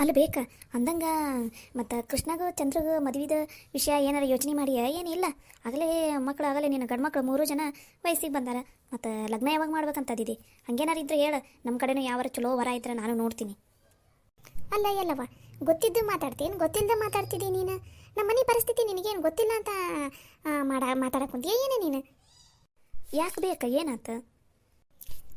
ಅಲ್ಲಿ ಬೇಕಾ ಅಂದಂಗೆ ಮತ್ತು ಕೃಷ್ಣಗೂ ಚಂದ್ರಗೂ ಮದುವೆದ ವಿಷಯ ಏನಾರ ಯೋಚನೆ ಮಾಡಿಯ ಏನಿಲ್ಲ ಆಗಲೇ ಮಕ್ಕಳು ಆಗಲೇ ನಿನ್ನ ಗಂಡು ಮಕ್ಕಳು 3 ಜನ ವಯಸ್ಸಿಗೆ ಬಂದಾರ ಮತ್ತು ಲಗ್ನ ಯಾವಾಗ ಮಾಡ್ಬೇಕಂತದಿದೆ ಹಂಗೇನಾರು ಇದ್ರೆ ಹೇಳು ನಮ್ಮ ಕಡೆನೂ ಯಾವಾರ ಚಲೋ ವರ ಇದ್ರೆ ನಾನು ನೋಡ್ತೀನಿ. ಅಲ್ಲ ಎಲ್ಲವ ಗೊತ್ತಿದ್ದು ಮಾತಾಡ್ತೀನಿ ಗೊತ್ತಿಲ್ಲದೆ ಮಾತಾಡ್ತಿದ್ದಿ ನೀನು. ನಮ್ಮ ಮನೆ ಪರಿಸ್ಥಿತಿ ನಿನಗೇನು ಗೊತ್ತಿಲ್ಲ ಅಂತ ಮಾತಾಡಕ್ಕೆ ಕುಂತೀಯ ಏನೇ ನೀನು? ಯಾಕೆ ಬೇಕಾ ಏನಾತ?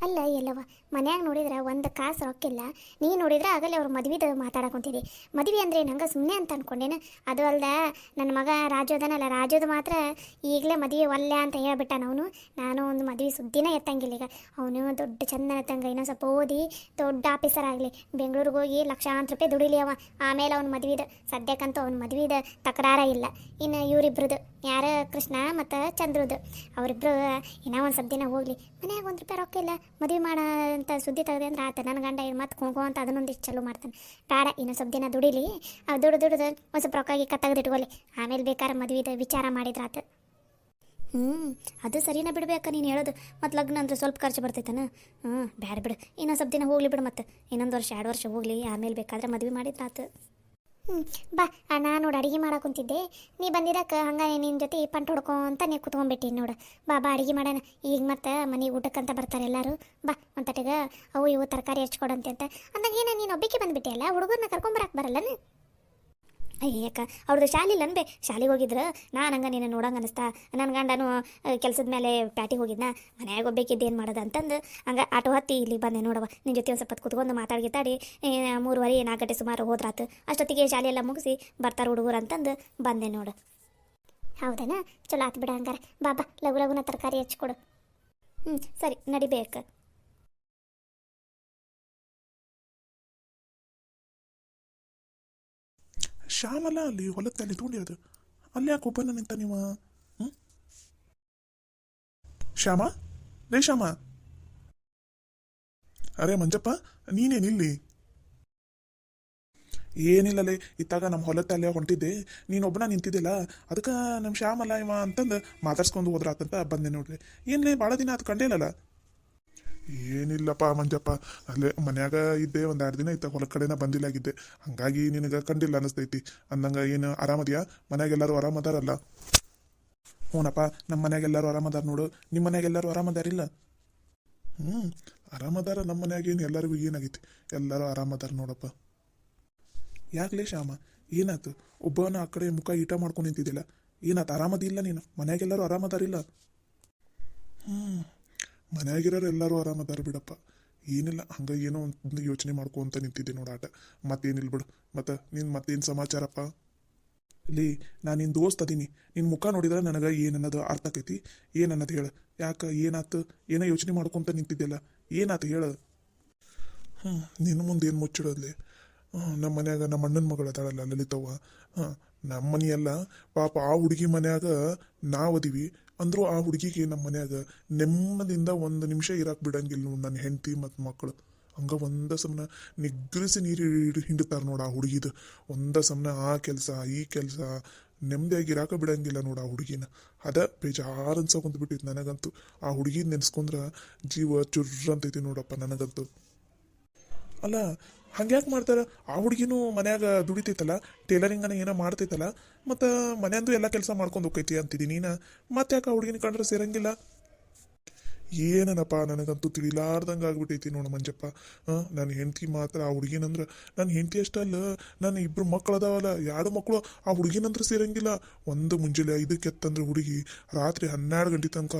ಅಲ್ಲ ಎಲ್ಲವ ಮನ್ಯಾಗ ನೋಡಿದ್ರೆ ಒಂದು ಕಾಸು ರೊಕ್ಕಿಲ್ಲ, ನೀನು ನೋಡಿದ್ರೆ ಆಗಲೇ ಅವ್ರು ಮದುವೆದು ಮಾತಾಡಕೊಂತಿದ್ದಿ. ಮದುವೆ ಅಂದರೆ ನಂಗೆ ಸುಮ್ಮನೆ ಅಂತ ಅನ್ಕೊಂಡೇನು. ಅದು ಅಲ್ದ ನನ್ನ ಮಗ ರಾಜು ಅದನಲ್ಲ, ರಾಜುದು ಮಾತ್ರ ಈಗಲೇ ಮದುವೆ ಒಲ್ಲೆ ಅಂತ ಹೇಳ್ಬಿಟ್ಟ ಅವನು. ನಾನು ಒಂದು ಮದುವೆ ಸುದ್ದಿನೇ ಎತ್ತಂಗಿಲ್ಲ ಈಗ. ಅವನು ದೊಡ್ಡ ಚಂದನ ತಂಗ ಇನ್ನೊಂದು ಸ್ವಲ್ಪ ಓದಿ ದೊಡ್ಡ ಆಫೀಸರ್ ಆಗಲಿ, ಬೆಂಗಳೂರಿಗೆ ಹೋಗಿ ಲಕ್ಷಾಂತರ ರೂಪಾಯಿ ದುಡಿಲಿ ಅವ. ಆಮೇಲೆ ಅವ್ನ ಮದುವೆದು ಸದ್ಯಕ್ಕಂತೂ ಅವ್ನ ಮದುವೆದು ತಕರಾರ ಇಲ್ಲ. ಇನ್ನು ಇವರಿಬ್ರದ್ದು ಯಾರ ಕೃಷ್ಣ ಮತ್ತು ಚಂದ್ರದು ಅವರಿಬ್ರು ಇನ್ನೂ ಒಂದು ಸ್ವಲ್ಪ ದಿನ ಹೋಗಲಿ. ಮನ್ಯಾಗ ₹1 ರೊಕ್ಕ ಇಲ್ಲ, ಮದುವೆ ಮಾಡ ಅಂತ ಸುದ್ದಿ ತೆಗೆದೆ ಅಂದ್ರೆ ಆತ ನನ್ನ ಗಂಡ ಮತ್ತೆ ಕುಣ್ಕೋ ಅಂತ ಅದನ್ನೊಂದಿಷ್ಟು ಚಲೋ ಮಾಡ್ತಾನೆ. ಬೇಡ ಇನ್ನು ಸ್ವಲ್ಪ ದಿನ ದುಡಿಲಿ, ದುಡ್ದು ಒಂದು ಸ್ವಲ್ಪ ರೊಕ್ಕಾಗಿ ತೆಗೆದಿಟ್ಕೊಳ್ಳಿ, ಆಮೇಲೆ ಬೇಕಾದ್ರೆ ಮದುವೆದು ವಿಚಾರ ಮಾಡಿದ್ರೆ ಆತ. ಅದು ಸರಿನಾ ಬಿಡ್ಬೇಕಾ ನೀನು ಹೇಳೋದು. ಮತ್ತು ಲಗ್ನ ಅಂದ್ರೆ ಸ್ವಲ್ಪ ಖರ್ಚು ಬರ್ತೈತನ. ಬ್ಯಾಡ ಬಿಡು, ಇನ್ನೊಂದು ಸ್ವಲ್ಪ ದಿನ ಹೋಗ್ಲಿ ಬಿಡು, ಮತ್ತು ಇನ್ನೊಂದು ವರ್ಷ 2 ವರ್ಷ ಹೋಗಲಿ, ಆಮೇಲೆ ಬೇಕಾದ್ರೆ ಮದುವೆ ಮಾಡಿದ್ರೆ ಆತು. ಬಾ ನಾನು ನೋಡಿ ಅಡುಗೆ ಮಾಡಾಕುಂತಿದ್ದೆ, ನೀ ಬಂದಿದ್ದಕ್ಕೆ ಹಂಗೆ ನಿನ್ನ ಜೊತೆ ಪಂಟ್ ಹೊಡ್ಕೊಂತ ನೀ ಕುತ್ಕೊಂಡ್ಬಿಟ್ಟಿನಿ ನೋಡು. ಬಾ ಅಡುಗೆ ಮಾಡೋಣ ಈಗ. ಮತ್ತು ಮನೆಗೆ ಊಟಕ್ಕಂತ ಬರ್ತಾರೆ ಎಲ್ಲರೂ. ಬಾ ಒಂದು ತಟೆಗೆ ಅವು ಇವು ತರಕಾರಿ ಹಚ್ಕೊಡಂತೆ ಅಂತ ಅಂದಾಗ ಏನು ನೀನು ಒಬ್ಬಕ್ಕೆ ಬಂದುಬಿಟ್ಟೆ ಅಲ್ಲ, ಹುಡುಗರನ್ನ ಕರ್ಕೊಂಬರಕ್ಕೆ ಬರಲ್ಲನ? ಅಯ್ಯಕ್ಕ ಅವ್ರದ್ದು ಶಾಲೆ ಇಲ್ಲ ಅನ್ಬೇ, ಶಾಲೆಗೆ ಹೋಗಿದ್ರೆ ನಾನು ಹಂಗೆ ನೀನು ನೋಡಂಗೆ ಅನ್ನಿಸ್ತಾ. ನನ್ನ ಗಂಡನು ಕೆಲಸದ ಮೇಲೆ ಪ್ಯಾಟಿಗೆ ಹೋಗಿದ್ನ, ಮನ್ಯಾಗ ಒಬ್ಬೇಕಿದ್ದು ಏನು ಮಾಡೋದು ಅಂತಂದು ಹಂಗೆ ಆಟೋ ಹತ್ತಿ ಇಲ್ಲಿ ಬಂದೆ ನೋಡವ. ನಿನ್ನ ಜೊತೆ ಒಂದು ಸ್ವಲ್ಪ ಕುತ್ಕೊಂಡು ಮಾತಾಡಿ 3:30-4 ಗಂಟೆ ಸುಮಾರು ಹೋದ್ರಾತು. ಅಷ್ಟೊತ್ತಿಗೆ ಶಾಲೆ ಎಲ್ಲ ಮುಗಿಸಿ ಬರ್ತಾರೆ ಹುಡುಗರು ಅಂತಂದು ಬಂದೆ ನೋಡು. ಹೌದನಾ, ಚಲೋ ಆತು ಬಿಡ. ಹಂಗಾರೆ ಬಾಬಾ ಲಘು ಲಘುನ ತರಕಾರಿ ಹಚ್ಕೊಡು. ಸರಿ ನಡಿಬೇಕು. ಶ್ಯಾಮಲ್ಲ ಅಲ್ಲಿ ಹೊಲದಲ್ಲಿ ತಗೊಂಡಿರೋದು, ಅಲ್ಲಿ ಯಾಕೆ ಒಬ್ಬನ ನಿಂತ ನೀವು? ಶ್ಯಾಮ, ಲೇ ಶ್ಯಾಮ. ಅರೆ ಮಂಜಪ್ಪ, ನೀನೇನಿಲ್ಲಿ? ಏನಿಲ್ಲಲೇ, ಇತ್ತಾಗ ನಮ್ಮ ಹೊಲತ್ತಲ್ಲೇ ಹೊಂಟಿದ್ದೆ, ನೀನೊಬ್ಬನ ನಿಂತಿದ್ದಿಲ್ಲ, ಅದಕ್ಕೆ ನಮ್ಮ ಶ್ಯಾಮಲ್ಲ ಇವ ಅಂತಂದು ಮಾತಾಡ್ಸ್ಕೊಂಡು ಹೋದ್ರಾತಂತ ಬಂದೆ ನೋಡ್ರಿ. ಏನ್ಲೇ ಭಾಳ ದಿನ ಅದು ಕಂಡೇಲಲ್ಲ? ಏನಿಲ್ಲಪ್ಪ ಮಂಜಪ್ಪ, ಅಲ್ಲೇ ಮನ್ಯಾಗ ಇದ್ದೆ, 1-2 ದಿನ ಇತ್ತ, ಹೊಲ ಕಡೆನ ಬಂದಿಲ್ಲಾಗಿದ್ದೆ, ಹಂಗಾಗಿ ನಿನಗೆ ಕಂಡಿಲ್ಲ ಅನ್ನಿಸ್ತೈತಿ ಅಂದಂಗೆ. ಏನು ಆರಾಮದಿಯಾ? ಮನ್ಯಾಗೆಲ್ಲರೂ ಆರಾಮದಾರಲ್ಲ? ಹ್ಞೂನಪ್ಪ, ನಮ್ಮ ಮನ್ಯಾಗೆಲ್ಲರೂ ಆರಾಮದಾರ ನೋಡು. ನಿಮ್ಮ ಮನ್ಯಾಗೆಲ್ಲರೂ ಆರಾಮದಾರಿಲ್ಲ? ಆರಾಮದಾರ. ನಮ್ಮ ಮನ್ಯಾಗ ಏನು ಎಲ್ಲರಿಗೂ ಏನಾಗೈತಿ, ಎಲ್ಲರೂ ಆರಾಮದಾರ ನೋಡಪ್ಪ. ಯಾಕಲೇ ಶ್ಯಾಮ, ಏನಾಯ್ತು? ಒಬ್ಬನ ಆ ಕಡೆ ಮುಖ ಈಟ ಮಾಡ್ಕೊಂಡು ನಿಂತಿದ್ದಿಲ್ಲ, ಏನಾಯ್ತು? ಆರಾಮದಿಲ್ಲ ನೀನು? ಮನ್ಯಾಗೆಲ್ಲರೂ ಆರಾಮದಾರಿಲ್ಲ? ಮನ್ಯಾಗಿರೋರು ಎಲ್ಲರೂ ಆರಾಮದಾರ ಬಿಡಪ್ಪ. ಏನಿಲ್ಲ, ಹಂಗೆ ಏನೋ ಒಂದು ಯೋಚನೆ ಮಾಡ್ಕೊಂತ ನಿಂತಿದ್ದೆ ನೋಡಾಟ, ಮತ್ತೇನಿಲ್ಲ ಬಿಡು. ಮತ್ತು ನೀನು ಮತ್ತೇನು ಸಮಾಚಾರಪ್ಪ? ಲೇ, ನಾನು ನಿನ್ನ ದೋಸ್ತ್ ಅದೀನಿ, ನಿನ್ನ ಮುಖ ನೋಡಿದ್ರೆ ನನಗೆ ಏನನ್ನೋದು ಅರ್ಥ ಆಕೈತಿ. ಏನನ್ನೋದು ಹೇಳು, ಯಾಕೆ ಏನಾಯ್ತು? ಏನೋ ಯೋಚನೆ ಮಾಡ್ಕೊತ ನಿಂತಿದ್ದೆಲ್ಲ, ಏನಾಯ್ತು ಹೇಳು? ನಿನ್ನ ಮುಂದೆ ಏನು ಮುಚ್ಚಿಡೋದ್ಲಿ? ನಮ್ಮ ಮನ್ಯಾಗ ನಮ್ಮ ಅಣ್ಣನ ಮಗಳು ಅದಾಳಲ್ಲ ಲಲಿತವ್ವ, ನಮ್ಮ ಮನೆಯಲ್ಲ ಪಾಪ, ಆ ಹುಡುಗಿ ಮನ್ಯಾಗ ನಾವದೀವಿ ಅಂದರೂ ಆ ಹುಡುಗಿಗೆ ನಮ್ಮ ಮನ್ಯಾಗ ನೆಮ್ಮದಿಯಿಂದ 1 ನಿಮಿಷ ಇರಕ್ಕೆ ಬಿಡಂಗಿಲ್ಲ ನೋಡಿ, ನನ್ನ ಹೆಂಡತಿ ಮತ್ತು ಮಕ್ಕಳು. ಹಂಗೆ ಒಂದ ಸಮನ ನಿಗ್ರಿಸಿ ನೀರು ಹಿಂಡುತ್ತಾರೆ ನೋಡು ಆ ಹುಡುಗಿದು. ಒಂದ ಸಮನ ಆ ಕೆಲಸ ಈ ಕೆಲಸ, ನೆಮ್ಮದಿಯಾಗಿ ಇರಾಕ ಬಿಡಂಗಿಲ್ಲ ನೋಡು ಆ ಹುಡುಗಿನ. ಅದ ಬೇಜಾರು ಅನ್ಸಕೊಂತ ಬಿಟ್ಟಿತ್ತು ನನಗಂತೂ. ಆ ಹುಡುಗಿ ನೆನೆಸ್ಕೊಂಡ್ರೆ ಜೀವ ಚುರ್ರ ಅಂತೈತಿ ನೋಡಪ್ಪ ನನಗಂತೂ. ಅಲ್ಲ, ಹಂಗ್ಯಾಕೆ ಮಾಡ್ತಾರೆ? ಆ ಹುಡುಗಿನೂ ಮನ್ಯಾಗ ದುಡಿತೈತಲ್ಲ, ಟೇಲರಿಂಗನ ಏನೋ ಮಾಡ್ತೈತಲ್ಲ, ಮತ್ತು ಮನೆಯಂದು ಎಲ್ಲ ಕೆಲಸ ಮಾಡ್ಕೊಂಡು ಹೋಗ್ತೈತಿ ಅಂತಿದ್ದೀನಿ ನೀನು. ಮತ್ತೆ ಯಾಕೆ ಆ ಹುಡುಗಿನ ಕಂಡ್ರೆ ಸೇರಂಗಿಲ್ಲ? ಏನನಪ್ಪ, ನನಗಂತೂ ತಿಳಿಲಾರ್ದಂಗೆ ಆಗ್ಬಿಟ್ಟೈತಿ ನೋಡು ಮಂಜಪ್ಪ. ನನ್ನ ಹೆಂಡತಿ ಮಾತ್ರ ಆ ಹುಡುಗಿನಂದ್ರೆ, ನನ್ನ ಹೆಂಡತಿ ಅಷ್ಟಲ್ಲ, ನನ್ನ 2 ಮಕ್ಕಳು ಅದಾವಲ್ಲ, 2 ಮಕ್ಕಳು ಆ ಹುಡುಗಿನಂದ್ರೆ ಸೇರಂಗಿಲ್ಲ. ಒಂದು ಮುಂಜಾನೆ 5ಕ್ಕೆ ಎತ್ತಂದ್ರೆ ಹುಡುಗಿ ರಾತ್ರಿ 12 ಗಂಟೆ ತನಕ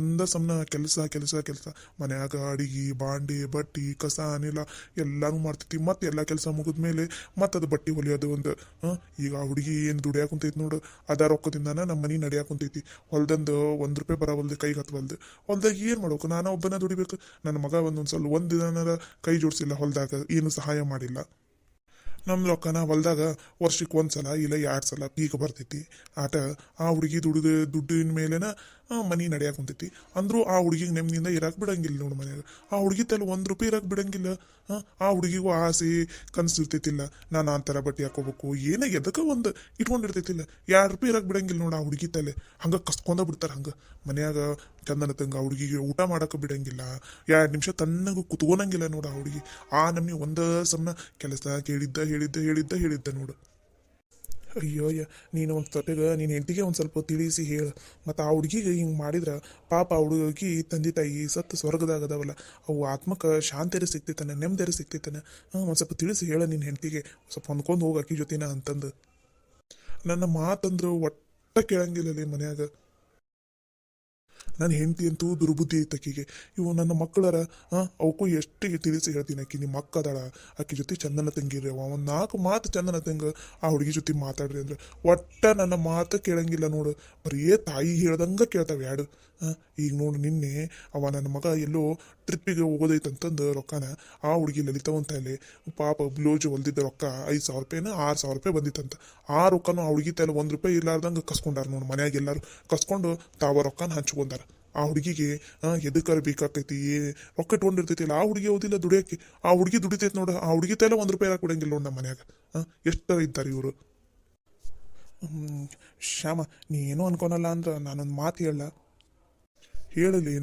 ಒಂದ ಸಮನ ಕೆಲಸ ಕೆಲಸ ಕೆಲಸ. ಮನ್ಯಾಗ ಅಡಿಗೆ ಬಾಂಡೆ ಬಟ್ಟಿ ಕಸ ಅನಿಲ ಎಲ್ಲನೂ ಮಾಡ್ತೈತಿ. ಮತ್ತೆ ಎಲ್ಲ ಕೆಲಸ ಮುಗಿದ್ಮೇಲೆ ಮತ್ತೆ ಅದು ಬಟ್ಟೆ ಹೊಲಿಯೋದು ಒಂದು. ಈಗ ಆ ಹುಡುಗಿ ಏನು ದುಡಿಯಾಕ ಕುಂತೈತಿ ನೋಡು, ಅದ ರೊಕ್ಕದಿಂದಾನ ನಮ್ಮ ಮನೆ ನಡಿಯಾಕ ಕುಂತೈತಿ. ಹೊಲ್ದಂದು ₹1 ಬರವಲ್ದು, ಕೈಗೆ ಹತ್ತವಲ್ದು. ಹೊಲ್ದಾಗ ಏನು ಮಾಡ್ಬೇಕು? ನಾನು ಒಬ್ಬನ ದುಡಿಬೇಕು. ನನ್ನ ಮಗ ಒಂದು ದಿನನಾರ ಕೈ ಜೋಡಿಸಿಲ್ಲ ಹೊಲ್ದಾಗ, ಏನು ಸಹಾಯ ಮಾಡಿಲ್ಲ. ನಮ್ಮ ರೊಕ್ಕನ ಹೊಲ್ದಾಗ ವರ್ಷಕ್ಕೆ 1 ಸಲ ಇಲ್ಲ 2 ಸಲ ಪೀಕ್ ಬರ್ತೈತಿ ಆಟ. ಆ ಹುಡುಗಿ ದುಡ್ಡಿನ ಮೇಲೆನ ಮನಿ ನಡೆಯಾಕ ಕುಂತೈತಿ ಅಂದ್ರೂ ಆ ಹುಡುಗಿಗೆ ನೆಮ್ಮದಿಯಿಂದ ಇರಕ್ಕೆ ಬಿಡಂಗಿಲ್ಲ ನೋಡು ಮನ್ಯಾಗ. ಆ ಹುಡುಗಿ ತಲೆ 1 ರೂಪಾಯಿ ಇರಕ್ಕೆ ಬಿಡಂಗಿಲ್ಲ. ಆ ಹುಡುಗಿಗೂ ಆಸೆ ಕನಸು ಇರ್ತೈತಿಲ್ಲ, ನಾನು ಆ ಥರ ಬಟ್ಟೆ ಹಾಕೋಬೇಕು, ಏನೇ ಎದಕ್ಕೆ ಒಂದು ಇಟ್ಕೊಂಡಿರ್ತೈತಿಲ್ಲ. 2 ರೂಪಾಯಿ ಇರಕ್ಕೆ ಬಿಡಂಗಿಲ್ಲ ನೋಡು ಆ ಹುಡುಗಿ ತಲೆ. ಹಂಗೆ ಕಸ್ಕೊಂಡ ಬಿಡ್ತಾರೆ. ಹಂಗೆ ಮನ್ಯಾಗ ಚಂದನ ತಂಗ ಆ ಹುಡುಗಿಗೆ ಊಟ ಮಾಡಕ್ಕೆ ಬಿಡಂಗಿಲ್ಲ, 2 ನಿಮಿಷ ತನ್ನಗೂ ಕುತ್ಕೊಳಂಗಿಲ್ಲ ನೋಡು ಆ ಹುಡುಗಿ. ಆ ನಮ್ನಿ ಒಂದ ಸಮನ ಕೆಲಸ ಹೇಳಿದ್ದ ನೋಡು. ಅಯ್ಯೋ ನೀನು ಒಂದು ತೊಟ್ಟೆಗೆ ನೀನು ಹೆಂಡತಿಗೆ ಒಂದು ಸ್ವಲ್ಪ ತಿಳಿಸಿ ಹೇಳು. ಮತ್ತು ಆ ಹುಡುಗಿಗೆ ಹಿಂಗೆ ಮಾಡಿದ್ರೆ ಪಾಪ ಆ ಹುಡುಗಿ ತಂದೆ ತಾಯಿ ಸತ್ತು ಸ್ವರ್ಗದಾಗ ಅದಾವಲ್ಲ, ಅವು ಆತ್ಮಕ್ಕೆ ಶಾಂತಿಯರು ಸಿಗ್ತೈತಾನೆ, ನೆಮ್ಮದಿಯರು ಸಿಗ್ತೈತಾನೆ. ಒಂದು ಸ್ವಲ್ಪ ತಿಳಿಸಿ ಹೇಳ ನಿನ್ನ ಹೆಂಡತಿಗೆ, ಸ್ವಲ್ಪ ಹೊಂದ್ಕೊಂಡು ಹೋಗಿ ಅಕ್ಕಿ ಜೊತೆನ ಅಂತಂದು. ನನ್ನ ಮಾತಂದ್ರೆ ಒಟ್ಟ ಕೇಳಂಗಿಲ್ಲ ಮನ್ಯಾಗ. ನನ್ನ ಹೆಂಡತಿ ಅಂತೂ ದುರ್ಬುದ್ಧಿ ಐತೆ ಆಕಿಗೆ. ಇವು ನನ್ನ ಮಕ್ಕಳರ ಅವಕ್ಕೂ ಎಷ್ಟು ತಿಳಿಸಿ ಹೇಳ್ತೀನಿ. ಆಕಿ ನಿಮ್ಮ ಅಕ್ಕ ಅದಾಳ, ಆಕಿ ಜೊತೆ ಚಂದನ ತಂಗಿರಿ, ಒಂದು 4 ಮಾತು ಚಂದನ ತಂಗ ಆ ಹುಡುಗಿ ಜೊತೆ ಮಾತಾಡ್ರಿ ಅಂದ್ರೆ ಒಟ್ಟ ನನ್ನ ಮಾತು ಕೇಳಂಗಿಲ್ಲ ನೋಡು. ಬರೀ ತಾಯಿ ಹೇಳ್ದಂಗೆ ಕೇಳ್ತಾವೆ 2. ಈಗ ನೋಡು ನಿನ್ನೆ ಅವ ನನ್ನ ಮಗ ಎಲ್ಲೋ ಟ್ರಿಪ್ಪಿಗೆ ಹೋಗೋದೈತಂತಂದು ರೊಕ್ಕನ ಆ ಹುಡುಗಿ ಲಲಿತವಂತಲ್ಲಿ ಪಾಪ ಬ್ಲೌಸ್ ಹೊಲ್ದಿದ್ದ ರೊಕ್ಕ 5,000 ರೂಪಾಯಿನ 6,000 ರೂಪಾಯಿ ಬಂದಿತ್ತಂತ. ಆ ರೊಕ್ಕನೂ ಆ ಹುಡುಗಿ ತಲೆ 1 ರೂಪಾಯಿ ಇರ್ಲಾರ್ದಂಗೆ ಕಸ್ಕೊಂಡಾರ ನೋಡು. ಮನ್ಯಾಗ ಎಲ್ಲರೂ ಕಸ್ಕೊಂಡು ತಾವ ರೊಕ್ಕನ ಹಂಚ್ಕೊಂಡಾರ. ಆ ಹುಡುಗಿಗೆ ಎದಕ್ಕಾರ ಬೇಕಾಗ್ತೈತಿ, ರೊಕ್ಕ ಇಟ್ಕೊಂಡಿರ್ತೈತಿಲ್ಲ. ಆ ಹುಡುಗಿ ಓದಿಲ್ಲ ದುಡಿಯೋಕೆ, ಆ ಹುಡುಗಿ ದುಡಿತೈತಿ ನೋಡು. ಆ ಹುಡುಗಿ ತಲೆ 1 ರೂಪಾಯಿ ಕೊಡಂಗಿಲ್ಲ ನೋಡಿ ನಮ್ಮ ಮನ್ಯಾಗ. ಎಷ್ಟು ಇದ್ದಾರೆ ಇವರು. ಶ್ಯಾಮ, ನೀ ಏನೋ ಅನ್ಕೊನಲ್ಲ ಅಂದ್ರೆ ನಾನೊಂದು ಮಾತು ಹೇಳಲಿ.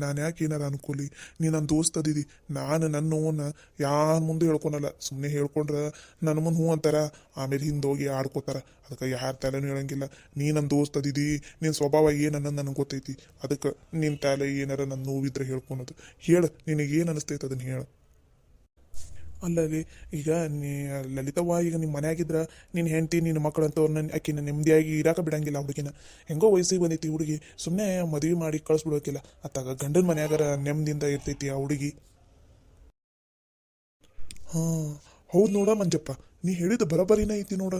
ನಾನು ಯಾಕೆ ಏನಾರ ಅನ್ಕೊಲಿ, ನೀ ನನ್ನ ದೋಸ್ತ್ ಅದಿದಿ. ನಾನು ನನ್ನ ಓನ ಯಾರ ಮುಂದೆ ಹೇಳ್ಕೊನಲ್ಲ. ಸುಮ್ಮನೆ ಹೇಳ್ಕೊಂಡ್ರೆ ನನ್ನ ಮುಂದೆ ಹ್ಞೂ ಅಂತಾರ, ಆಮೇಲೆ ಹಿಂದೋಗಿ ಆಡ್ಕೋತಾರ. ಅದಕ್ಕೆ ಯಾರ ತಲೆನೂ ಹೇಳಂಗಿಲ್ಲ. ನೀ ನನ್ನ ದೋಸ್ತ್ ಅದಿದಿ, ನಿನ್ನ ಸ್ವಭಾವ ಏನನ್ನ ನನಗೆ ಗೊತ್ತೈತಿ. ಅದಕ್ಕೆ ನಿನ್ನ ತಲೆ ಏನಾರ ನನ್ನ ನೋವಿದ್ರೆ ಹೇಳ್ಕೊಳೋದು. ಹೇಳು, ನಿನಗೇನು ಅನಿಸ್ತೈತೆ ಅದನ್ನು ಹೇಳು. ಅಲ್ಲಲ್ಲಿ ಈಗ ಲಲಿತವ್ವ ಈಗ ನಿಮ್ಮ ಮನೆಯಾಗಿದ್ರೆ ನಿನ್ನ ಹೆಂಡತಿ ನಿನ್ನ ಮಕ್ಕಳಂತವ್ರನ್ನ ಆಕಿನ ನೆಮ್ಮದಿಯಾಗಿ ಇರಾಕ ಬಿಡಂಗಿಲ್ಲ. ಹುಡುಗಿನ ಹೆಂಗೋ ವಯಸ್ಸಿಗೆ ಬಂದೈತಿ ಹುಡುಗಿ, ಸುಮ್ಮನೆ ಮದುವೆ ಮಾಡಿ ಕಳಿಸ್ಬಿಡೋಕಿಲ್ಲ. ಅತ್ತಾಗ ಗಂಡನ ಮನ್ಯಾಗರ ನೆಮ್ಮದಿಯಿಂದ ಇರ್ತೈತಿ ಆ ಹುಡುಗಿ. ಹೌದು ನೋಡ ಮಂಜಪ್ಪ, ನೀ ಹೇಳಿದ ಬರಬರಿನ ಐತಿ ನೋಡ.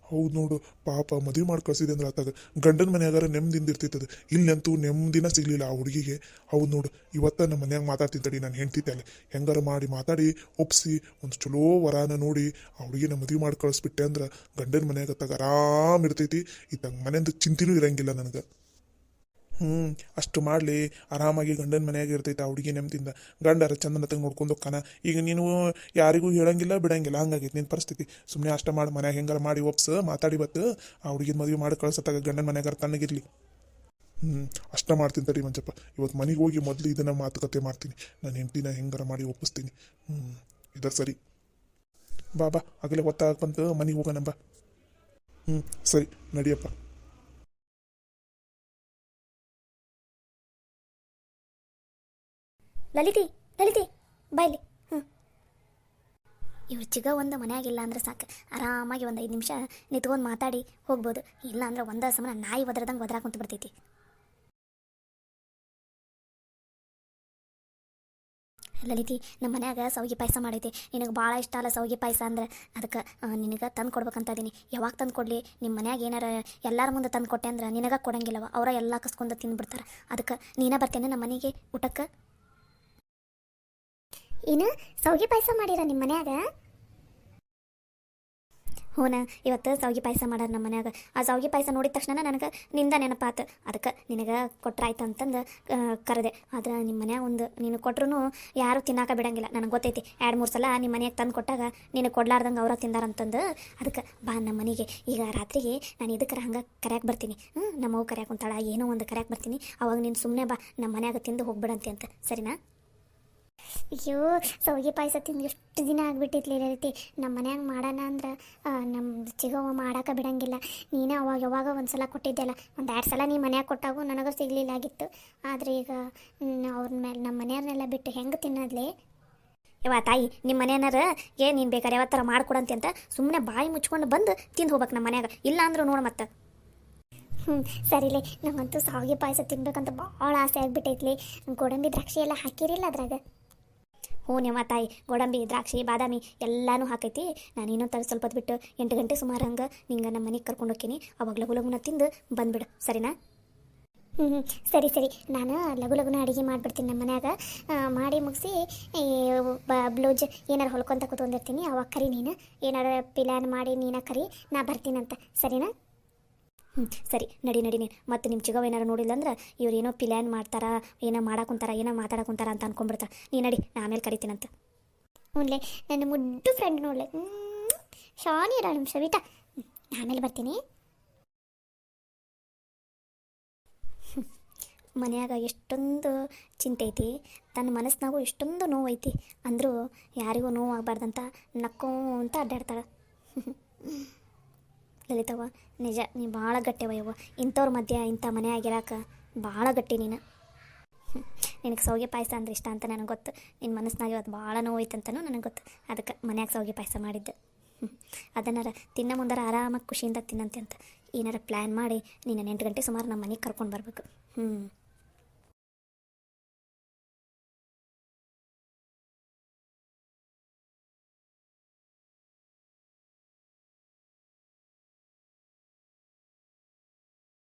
ಹೌದು ನೋಡು, ಪಾಪ ಮದುವೆ ಮಾಡಿ ಕಳ್ಸಿದೆ ಅಂದ್ರೆ ಆತಾಗ ಗಂಡನ ಮನ್ಯಾಗಾರ ನೆಮ್ಮದಿಯಿಂದ ಇರ್ತೈತದ. ಇಲ್ಲಂತೂ ನೆಮ್ಮದಿನ ಸಿಗ್ಲಿಲ್ಲ ಆ ಹುಡುಗಿಗೆ. ಹೌದು ನೋಡು, ಇವತ್ತ ನಮ್ಮ ಮನ್ಯಾಗ ಮಾತಾಡ್ತಿದ್ದಡಿ ನಾನು ಹೆಂಡ್ತಿದ್ದೆ. ಹೆಂಗಾರ ಮಾಡಿ ಮಾತಾಡಿ ಒಪ್ಸಿ ಒಂದು ಚಲೋ ವರಾನ ನೋಡಿ ಆ ಹುಡುಗಿನ ಮದುವೆ ಮಾಡಿ ಕಳಿಸ್ಬಿಟ್ಟೆ ಅಂದ್ರೆ ಗಂಡನ ಮನ್ಯಾಗ ಅತ್ತಾಗ ಆರಾಮ್ ಇರ್ತೈತಿ. ಇತ್ತಾಗ ಮನೆಯಿಂದ ಚಿಂತೆನೂ ಇರಂಗಿಲ್ಲ ನನಗೆ. ಅಷ್ಟು ಮಾಡಲಿ, ಆರಾಮಾಗಿ ಗಂಡನ ಮನೆಯಾಗ ಇರ್ತೈತೆ ಆ ಹುಡುಗಿ ನೆಮ್ಮದಿಯಿಂದ. ಗಂಡರ ಚಂದನ ತಂಗ ನೋಡ್ಕೊಂಡು ಹೋಗ್ತಾನ. ಈಗ ನೀನು ಯಾರಿಗೂ ಹೇಳಂಗಿಲ್ಲ ಬಿಡಂಗಿಲ್ಲ, ಹಂಗಾಗೈತಿ ನಿನ್ನ ಪರಿಸ್ಥಿತಿ. ಸುಮ್ಮನೆ ಅಷ್ಟ ಮಾಡಿ ಮನ್ಯಾಗ ಹೆಂಗಾರ ಮಾಡಿ ಒಪ್ಸ ಮಾತಾಡಿ ಬತ್ತು ಆ ಹುಡುಗಿನ ಮದುವೆ ಮಾಡಿ ಕಳ್ಸತ್ತಾಗ ಗಂಡನ ಮನ್ಯಾಗಾರ ತಣ್ಣಗಿರ್ಲಿ. ಅಷ್ಟ ಮಾಡ್ತೀನಿ ತಡಿ ಮಂಜಪ್ಪ. ಇವತ್ತು ಮನೆಗೆ ಹೋಗಿ ಮೊದಲು ಇದನ್ನ ಮಾತುಕತೆ ಮಾಡ್ತೀನಿ. ನಾನು ಹೆಂಡತಿನ ಹೆಂಗಾರ ಮಾಡಿ ಒಪ್ಪಿಸ್ತೀನಿ. ಇದರ ಸರಿ ಬಾ ಆಗಲೇ ಹೊತ್ತಾಗ ಬಂತು, ಮನೆಗೆ ಹೋಗೋಣಂಬ. ಸರಿ ನಡಿಯಪ್ಪ. ಲಲಿತಿ ಬಾಯ್ಲಿ. ಇವ್ರು ಚಿಗ ಒಂದು ಮನೆಯಾಗಿಲ್ಲ ಅಂದ್ರೆ ಸಾಕು, ಆರಾಮಾಗಿ ಒಂದು 5 ನಿಮಿಷ ನಿಂತ್ಕೊಂಡು ಮಾತಾಡಿ ಹೋಗ್ಬೋದು. ಇಲ್ಲ ಅಂದ್ರೆ ಒಂದೇ ಸಮನ ನಾಯಿ ಒದ್ರದಂಗೆ ಒದ್ರಾಕ ಕುಂತು ಬಿಡ್ತೈತಿ. ಲಲಿತಿ, ನಮ್ಮ ಮನ್ಯಾಗ ಸೌಗಿ ಪಾಯಸ ಮಾಡೈತಿ. ನಿನಗೆ ಭಾಳ ಇಷ್ಟ ಅಲ್ಲ ಸೌಗಿ ಪಾಯಸ ಅಂದ್ರೆ, ಅದಕ್ಕೆ ನಿನಗೆ ತಂದು ಕೊಡ್ಬೇಕಂತ ಇದೀನಿ. ಯಾವಾಗ ತಂದು ಕೊಡಲಿ? ನಿಮ್ಮ ಮನ್ಯಾಗ ಏನಾರ ಎಲ್ಲರ ಮುಂದೆ ತಂದು ಕೊಟ್ಟೆ ಅಂದ್ರೆ ನಿನಗೆ ಕೊಡಂಗಿಲ್ಲವ, ಅವರ ಎಲ್ಲ ಕಸ್ಕೊಂಡು ತಿಂದ್ಬಿಡ್ತಾರೆ. ಅದಕ್ಕೆ ನೀನೇ ಬರ್ತೇನೆ ನಮ್ಮ ಮನೆಗೆ ಊಟಕ್ಕೆ. ಏನು ಸೌಗಿ ಪಾಯಸ ಮಾಡಿರ ನಿಮ್ಮ ಮನ್ಯಾಗ? ಹೂನ, ಇವತ್ತು ಸೌಗಿ ಪಾಯಸ ಮಾಡ್ಯಾರ ನಮ್ಮ ಮನ್ಯಾಗ. ಆ ಸೌಗಿ ಪಾಯಸ ನೋಡಿದ ತಕ್ಷಣ ನನಗೆ ನಿಂದ ನೆನಪಾತು. ಅದಕ್ಕೆ ನಿನಗೆ ಕೊಟ್ರಾಯ್ತು ಅಂತಂದು ಕರೆದೆ. ಆದ್ರೆ ನಿಮ್ಮ ಮನ್ಯಾಗ ಒಂದು ನೀನು ಕೊಟ್ರು ಯಾರು ತಿನ್ನಾಕ ಬಿಡಂಗಿಲ್ಲ. ನನಗೆ ಗೊತ್ತೈತಿ, 2-3 ಸಲ ನಿಮ್ಮ ಮನೆಯಾಗ ತಂದು ಕೊಟ್ಟಾಗ ನೀನು ಕೊಡ್ಲಾರ್ದಂಗೆ ಅವರ ತಿಂದಾರಂತಂದು. ಅದಕ್ಕೆ ಬಾ ನಮ್ಮ ಮನೆಗೆ. ಈಗ ರಾತ್ರಿಗೆ ನಾನು ಇದಕ್ಕೆ ಹಂಗೆ ಕರ್ಯಾಕೆ ಬರ್ತೀನಿ. ನಮ್ಮವು ಕರ್ಯಾಕೆ ಕುಂತಾಳ, ಏನೋ ಒಂದು ಕರ್ಯಾಕೆ ಬರ್ತೀನಿ. ಅವಾಗ ನೀನು ಸುಮ್ಮನೆ ಬಾ, ನಮ್ಮ ಮನ್ಯಾಗ ತಿಂದು ಹೋಗ್ಬಿಡಂತೆ ಅಂತ, ಸರಿನಾ? ಅಯ್ಯೋ, ಸೌಗಿ ಪಾಯಸ ತಿಂದು ಎಷ್ಟು ದಿನ ಆಗ್ಬಿಟ್ಟಿತ್ಲಿ ರೀತಿ. ನಮ್ಮ ಮನ್ಯಾಗ ಮಾಡೋಣ ಅಂದ್ರೆ ನಮ್ಮ ಚಿಗವ್ವ ಮಾಡೋಕೆ ಬಿಡಂಗಿಲ್ಲ. ನೀನೇ ಅವಾಗ ಯಾವಾಗ ಒಂದು ಸಲ ಕೊಟ್ಟಿದ್ದೆಲ್ಲ, 1-2 ಸಲ ನೀ ಮನ್ಯಾಗ ಕೊಟ್ಟಾಗೂ ನನಗೂ ಸಿಗಲಿಲ್ಲ ಆಗಿತ್ತು. ಆದರೆ ಈಗ ಅವ್ರ ಮೇಲೆ ನಮ್ಮ ಮನೆಯವ್ರನ್ನೆಲ್ಲ ಬಿಟ್ಟು ಹೆಂಗೆ ತಿನ್ನೋದ್ಲಿ? ಯವ್ವ ತಾಯಿ, ನಿಮ್ಮ ಮನೆಯನ್ನಾರ ನೀನು ಬೇಕಾರೆ ಯಾವತ್ತರ ಮಾಡ್ಕೊಡಂತೆ ಅಂತ ಸುಮ್ಮನೆ ಬಾಯಿ ಮುಚ್ಕೊಂಡು ಬಂದು ತಿಂದು ಹೋಗ್ಬೇಕು ನಮ್ಮ ಮನ್ಯಾಗ. ಇಲ್ಲ ಅಂದ್ರೂ ನೋಡು ಮತ್ತೆ. ಸರಿಲೇ, ನಂಗಂತೂ ಸಾವಿಗೆ ಪಾಯಸ ತಿನ್ಬೇಕಂತ ಭಾಳ ಆಸೆ ಆಗಿಬಿಟ್ಟೈತ್ಲಿ. ಗೋಡಂಬಿ ದ್ರಾಕ್ಷಿ ಎಲ್ಲ ಹಾಕಿರಿಲ್ಲ ಅದ್ರಾಗ? ಹ್ಞೂ ತಾಯಿ, ಗೋಡಂಬಿ ದ್ರಾಕ್ಷಿ ಬಾದಾಮಿ ಎಲ್ಲನೂ ಹಾಕೈತಿ. ನಾನು ಇನ್ನೊಂದು ಸ್ವಲ್ಪ ಹೊತ್ತು ಬಿಟ್ಟು 8 ಗಂಟೆ ಸುಮಾರು ಹಂಗೆ ನಿಂಗೆ ನಮ್ಮ ಮನೆಗೆ ಕರ್ಕೊಂಡು ಹೋಗ್ತೀನಿ. ಅವಾಗ ಲಘುನ ತಿಂದು ಬಂದುಬಿಡು, ಸರಿನಾ? ಸರಿ. ನಾನು ಲಘುನ ಅಡುಗೆ ಮಾಡಿಬಿಡ್ತೀನಿ ನಮ್ಮ ಮನ್ಯಾಗ. ಮಾಡಿ ಮುಗಿಸಿ ಬ್ಲೌಸ್ ಏನಾರು ಹೊಲ್ಕೊಂತ ಕೂತ್ಕೊಂಡಿರ್ತೀನಿ. ಅವಾಗ ಕರಿ ನೀನು ಏನಾರು ಪ್ಲ್ಯಾನ್ ಮಾಡಿ ನೀನ ಕರಿ, ನಾ ಬರ್ತೀನಂತ, ಸರಿನಾ? ಸರಿ ನಡಿ ನಡಿ ನೀನು ಮತ್ತು ನಿಮ್ಮ ಚಿಗವ ಏನಾರು ನೋಡಿಲ್ಲ ಅಂದ್ರೆ ಇವ್ರು ಏನೋ ಪ್ಲ್ಯಾನ್ ಮಾಡ್ತಾರ ಏನೋ ಮಾಡಾಕುಂತಾರ ಏನೋ ಮಾತಾಡಕುಂತಾರ ಅಂತ ಅನ್ಕೊಂಡ್ಬಿಡ್ತಾರೆ. ನೀ ನಡಿ, ನಾ ಆಮೇಲೆ ಕರಿತೀನಂತ. ಹ್ಞೂನ್ಲೆ ನನ್ನ ಮುದ್ದು ಫ್ರೆಂಡ್ ನೋಡ್ಲೆ ಶಾನಿ ಇರ ನಿಮಿಷ ವಿಟ, ಆಮೇಲೆ ಬರ್ತೀನಿ. ಮನ್ಯಾಗ ಎಷ್ಟೊಂದು ಚಿಂತೆ ಐತಿ, ತನ್ನ ಮನಸ್ಸಿನಾಗೂ ಎಷ್ಟೊಂದು ನೋವು ಐತಿ, ಅಂದರೂ ಯಾರಿಗೂ ನೋವು ಆಗಬಾರ್ದಂತ ನಕ್ಕೋಂತ ಅಡ್ಡಾಡ್ತಾಳೆ. ಲಲಿತವ್ವ, ನಿಜ ನೀ ಭಾಳ ಗಟ್ಟಿವ ಯವ್ವ. ಇಂಥವ್ರ ಮಧ್ಯೆ ಇಂಥ ಮನೆ ಆಗಿರಾಕ ಭಾಳ ಗಟ್ಟಿ ನೀನು. ನಿನಗೆ ಸೌಗೆ ಪಾಯಸ ಅಂದ್ರೆ ಇಷ್ಟ ಅಂತ ನನಗೆ ಗೊತ್ತು. ನಿನ್ನ ಮನಸ್ಸಿನಾಗ ಇವತ್ತು ಭಾಳ ನೋವು ಐತಂತನೂ ನನಗೆ ಗೊತ್ತು. ಅದಕ್ಕೆ ಮನ್ಯಾಗ ಸೌಗೆ ಪಾಯಸ ಮಾಡಿದ್ದೆ. ಅದನ್ನಾರ ತಿನ್ನ ಮುಂದಾರ ಆರಾಮಾಗಿ ಖುಷಿಯಿಂದ ತಿನ್ನಂತೆ ಅಂತ ಏನಾರ ಪ್ಲ್ಯಾನ್ ಮಾಡಿ ನೀನು 8 ಗಂಟೆ ಸುಮಾರು ನಮ್ಮ ಮನೆಗೆ ಕರ್ಕೊಂಡು ಬರಬೇಕು.